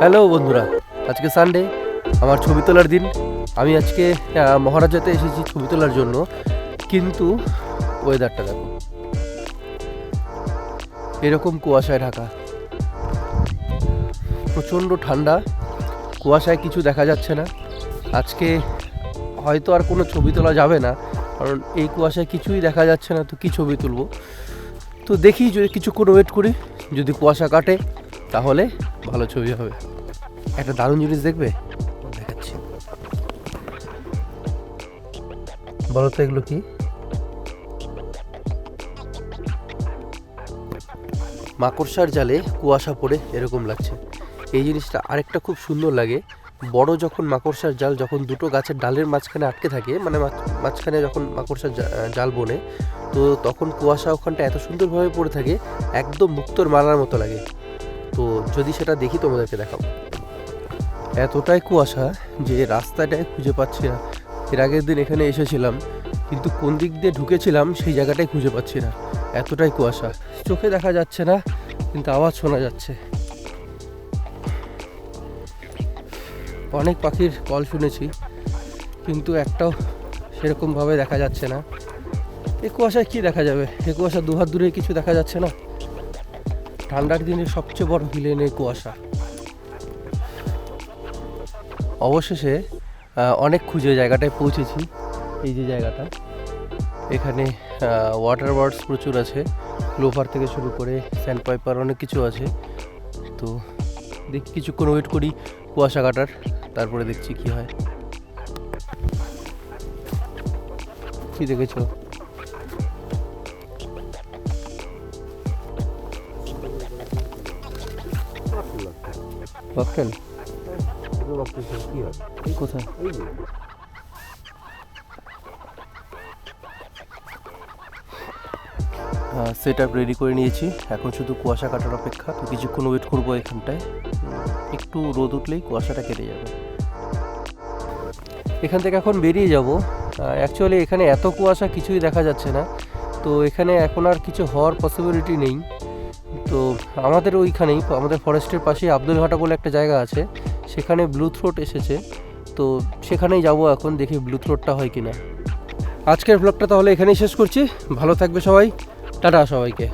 Hello বন্ধুরা, আজকে Sunday, আমার ছবি তোলার দিন। আমি আজকে মহারাজাতে এসেছি ছবি তোলার জন্য, কিন্তু ওয়েদারটা দেখো, এরকম কুয়াশায় ঢাকা, প্রচণ্ড ঠান্ডা, কুয়াশায় কিছু দেখা যাচ্ছে না। আজকে হয়তো আর কোনো ছবি তোলা যাবে না, কারণ এই কুয়াশায় কিছুই দেখা যাচ্ছে না, তো কী ছবি তুলবো। তো দেখি যদি কিছুক্ষণ ওয়েট করি, যদি কুয়াশা কাটে তাহলে ভালো ছবি হবে। একটা দারুণ জিনিস দেখবে, দেখাচ্ছি। বলো তো এগুলো কি? মাকড়সার জালে কুয়াশা পড়ে এরকম লাগছে। এই জিনিসটা আরেকটা খুব সুন্দর লাগে, বড় যখন মাকড়সার জাল যখন দুটো গাছের ডালের মাঝখানে আটকে থাকে, মানে মাঝখানে যখন মাকড়সার জাল বনে, তো তখন কুয়াশা ওখানটা এত সুন্দরভাবে পড়ে থাকে, একদম মুক্তোর মালার মতো লাগে। তো যদি সেটা দেখি তোমাদেরকে দেখাবো। এতটাই কুয়াশা যে রাস্তাটাই খুঁজে পাচ্ছি না। এর আগের দিন এখানে এসেছিলাম, কিন্তু কোন দিক দিয়ে ঢুকেছিলাম সেই জায়গাটাই খুঁজে পাচ্ছি না, এতটাই কুয়াশা। চোখে দেখা যাচ্ছে না, কিন্তু আওয়াজ শোনা যাচ্ছে। অনেক পাখির কল শুনেছি, কিন্তু একটাও সেরকমভাবে দেখা যাচ্ছে না। এই কুয়াশায় কী দেখা যাবে? এই কুয়াশা দুহাত দূরে কিছু দেখা যাচ্ছে না। ঠান্ডার দিনে সবচেয়ে বড় হিলেন এই কুয়াশা। অবশেষে অনেক খুঁজে জায়গাটায় পৌঁছেছি। এই যে জায়গাটা, এখানে ওয়াটার বার্ডস প্রচুর আছে, ক্লোভার থেকে শুরু করে স্যান্ড পাইপার অনেক কিছু আছে। তো দেখি কিছুক্ষণ ওয়েট করি কুয়াশা কাটার, তারপরে দেখছি কি হয়। কি দেখেছো? ককটেল কোথায়? সেট আপ রেডি করে নিয়েছি, এখন শুধু কুয়াশা কাটার অপেক্ষা। তো কিছুক্ষণ ওয়েট করবো এখানটায়, একটু রোদ উঠলেই কুয়াশাটা কেটে যাবে। এখান থেকে এখন বেরিয়ে যাব। অ্যাকচুয়ালি এখানে এত কুয়াশা কিছুই দেখা যাচ্ছে না, তো এখানে এখন আর কিছু হওয়ার পসিবিলিটি নেই। তো আমাদের ওইখানেই, আমাদের ফরেস্টের পাশেই আব্দুলঘাটা বলে একটা জায়গা আছে, সেখানে ব্লু থ্রোট এসেছে, তো সেখানেই যাব এখন, দেখি ব্লু থ্রোটটা হয় কিনা। আজকের ব্লগটা তাহলে এখানেই শেষ করছি। ভালো থাকবে সবাই, টাটা সবাইকে।